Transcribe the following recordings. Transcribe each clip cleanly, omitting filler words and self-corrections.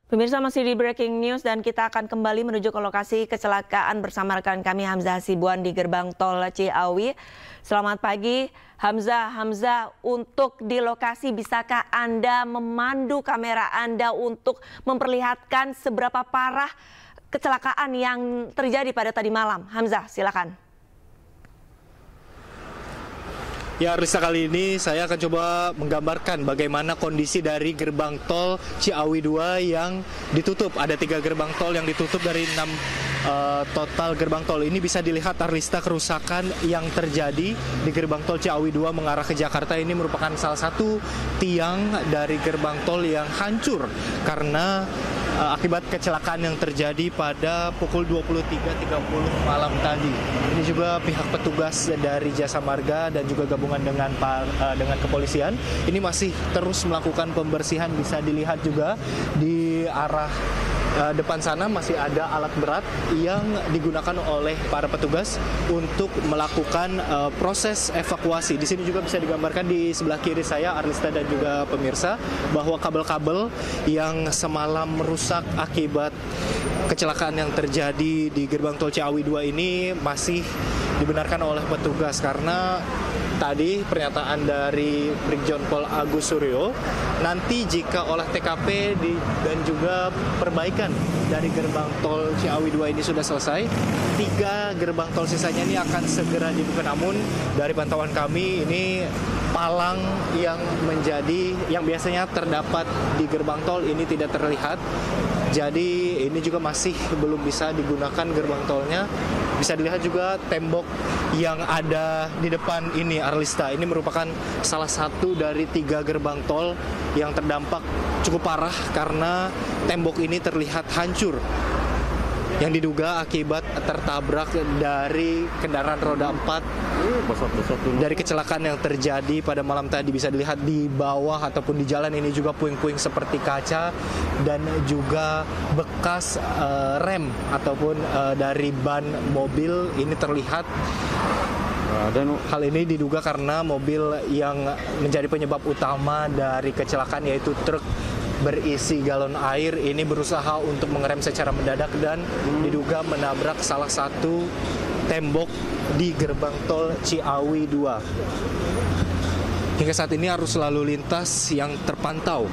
Pemirsa, masih di Breaking News dan kita akan kembali menuju ke lokasi kecelakaan bersama rekan kami Hamzah Hasibuan di gerbang tol Ciawi. Selamat pagi Hamzah. Hamzah, untuk di lokasi bisakah Anda memandu kamera Anda untuk memperlihatkan seberapa parah kecelakaan yang terjadi pada tadi malam? Hamzah, silakan. Ya, Risa, kali ini saya akan coba menggambarkan bagaimana kondisi dari gerbang tol Ciawi 2 yang ditutup. Ada 3 gerbang tol yang ditutup dari 6 total gerbang tol. Ini bisa dilihat Arlista kerusakan yang terjadi di gerbang tol Ciawi 2 mengarah ke Jakarta. Ini merupakan salah satu tiang dari gerbang tol yang hancur karena akibat kecelakaan yang terjadi pada pukul 23.30 malam tadi. Ini juga pihak petugas dari Jasa Marga dan juga gabungan dengan kepolisian ini masih terus melakukan pembersihan. Bisa dilihat juga di arah depan sana masih ada alat berat yang digunakan oleh para petugas untuk melakukan proses evakuasi. Di sini juga bisa digambarkan di sebelah kiri saya, Arlista dan juga pemirsa, bahwa kabel-kabel yang semalam rusak akibat kecelakaan yang terjadi di gerbang tol Ciawi 2 ini masih dibenarkan oleh petugas karena tadi pernyataan dari Brigjen Pol Agus Suryo, nanti jika olah TKP dan juga perbaikan dari gerbang tol Ciawi 2 ini sudah selesai, 3 gerbang tol sisanya ini akan segera dibuka. Namun dari pantauan kami ini palang yang biasanya terdapat di gerbang tol ini tidak terlihat. Jadi ini juga masih belum bisa digunakan gerbang tolnya. Bisa dilihat juga tembok yang ada di depan ini, Arlista. Ini merupakan salah satu dari 3 gerbang tol yang terdampak cukup parah karena tembok ini terlihat hancur, yang diduga akibat tertabrak dari kendaraan roda 4 dari kecelakaan yang terjadi pada malam tadi. Bisa dilihat di bawah ataupun di jalan ini juga puing-puing seperti kaca dan juga bekas rem ataupun dari ban mobil ini terlihat. Dan hal ini diduga karena mobil yang menjadi penyebab utama dari kecelakaan, yaitu truk berisi galon air, ini berusaha untuk mengerem secara mendadak dan diduga menabrak salah satu tembok di gerbang tol Ciawi 2. Hingga saat ini arus lalu lintas yang terpantau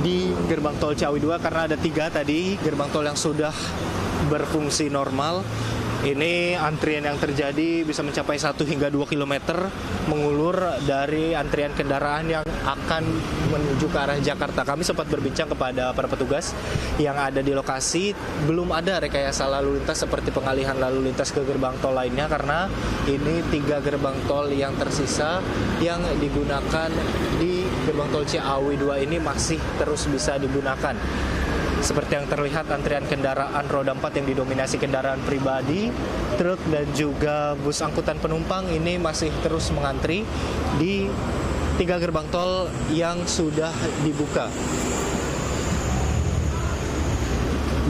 di gerbang tol Ciawi 2 karena ada 3 tadi gerbang tol yang sudah berfungsi normal. Ini antrian yang terjadi bisa mencapai 1 hingga 2 km mengulur dari antrian kendaraan yang akan menuju ke arah Jakarta. Kami sempat berbincang kepada para petugas yang ada di lokasi, belum ada rekayasa lalu lintas seperti pengalihan lalu lintas ke gerbang tol lainnya karena ini 3 gerbang tol yang tersisa yang digunakan di gerbang tol Ciawi 2 ini masih terus bisa digunakan. Seperti yang terlihat, antrian kendaraan roda 4 yang didominasi kendaraan pribadi, truk dan juga bus angkutan penumpang ini masih terus mengantri di 3 gerbang tol yang sudah dibuka.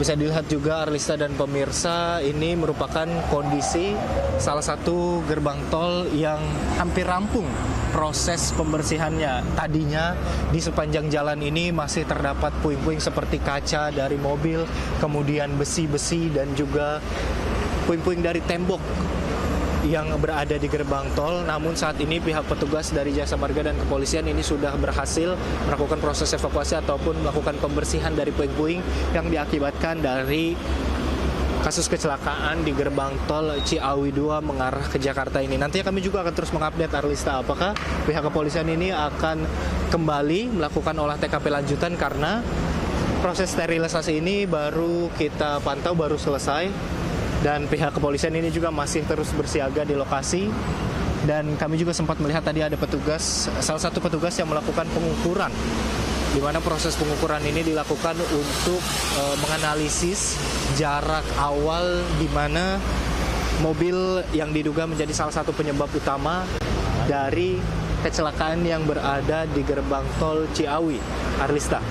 Bisa dilihat juga Arlista dan pemirsa, ini merupakan kondisi salah satu gerbang tol yang hampir rampung proses pembersihannya. Tadinya di sepanjang jalan ini masih terdapat puing-puing seperti kaca dari mobil, kemudian besi-besi dan juga puing-puing dari tembok yang berada di gerbang tol. Namun saat ini pihak petugas dari Jasa Marga dan kepolisian ini sudah berhasil melakukan proses evakuasi ataupun melakukan pembersihan dari puing-puing yang diakibatkan dari kasus kecelakaan di gerbang tol Ciawi 2 mengarah ke Jakarta ini. Nantinya kami juga akan terus mengupdate, Arlista, apakah pihak kepolisian ini akan kembali melakukan olah TKP lanjutan karena proses sterilisasi ini baru kita pantau, baru selesai. Dan pihak kepolisian ini juga masih terus bersiaga di lokasi. Dan kami juga sempat melihat tadi ada petugas, salah satu petugas yang melakukan pengukuran, di mana proses pengukuran ini dilakukan untuk menganalisis jarak awal di mana mobil yang diduga menjadi salah satu penyebab utama dari kecelakaan yang berada di gerbang tol Ciawi. Arlista.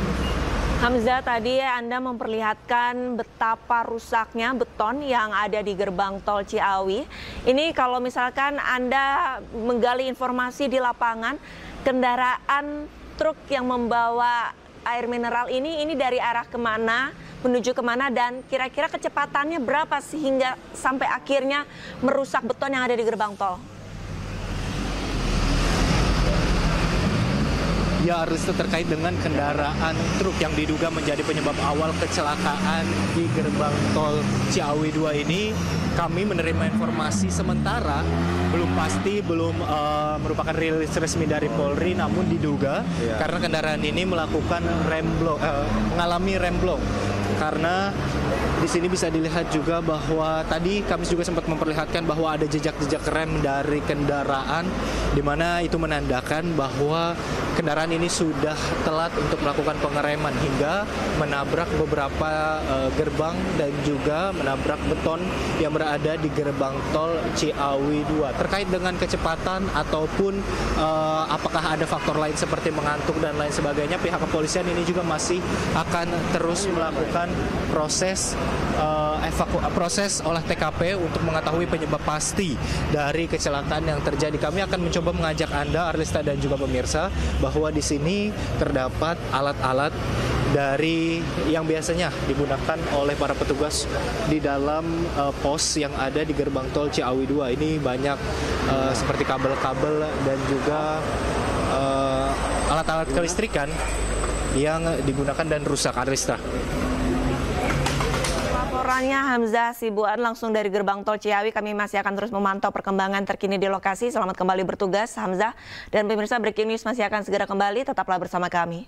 Hamzah, tadi Anda memperlihatkan betapa rusaknya beton yang ada di gerbang tol Ciawi. Ini kalau misalkan Anda menggali informasi di lapangan, kendaraan truk yang membawa air mineral ini dari arah kemana, menuju kemana, dan kira-kira kecepatannya berapa sehingga sampai akhirnya merusak beton yang ada di gerbang tol? Ya, Arlista, terkait dengan kendaraan truk yang diduga menjadi penyebab awal kecelakaan di gerbang tol Ciawi 2 ini, kami menerima informasi sementara, belum pasti, belum merupakan rilis resmi dari Polri, namun diduga karena kendaraan ini melakukan mengalami remblong. Karena di sini bisa dilihat juga bahwa tadi kami juga sempat memperlihatkan bahwa ada jejak-jejak rem dari kendaraan, di mana itu menandakan bahwa kendaraan ini sudah telat untuk melakukan pengereman hingga menabrak beberapa gerbang dan juga menabrak beton yang berada di gerbang tol Ciawi 2. Terkait dengan kecepatan ataupun apakah ada faktor lain seperti mengantuk dan lain sebagainya, pihak kepolisian ini juga masih akan terus melakukan proses olah TKP untuk mengetahui penyebab pasti dari kecelakaan yang terjadi. Kami akan mencoba mengajak Anda, Arlista, dan juga pemirsa, bahwa di sini terdapat alat-alat dari yang biasanya digunakan oleh para petugas di dalam pos yang ada di gerbang tol Ciawi 2. Ini banyak seperti kabel-kabel dan juga alat-alat kelistrikan yang digunakan dan rusak, Arlista. Laporannya Hamzah Sibuan langsung dari gerbang tol Ciawi. Kami masih akan terus memantau perkembangan terkini di lokasi. Selamat kembali bertugas, Hamzah. Dan pemirsa, Breaking News masih akan segera kembali. Tetaplah bersama kami.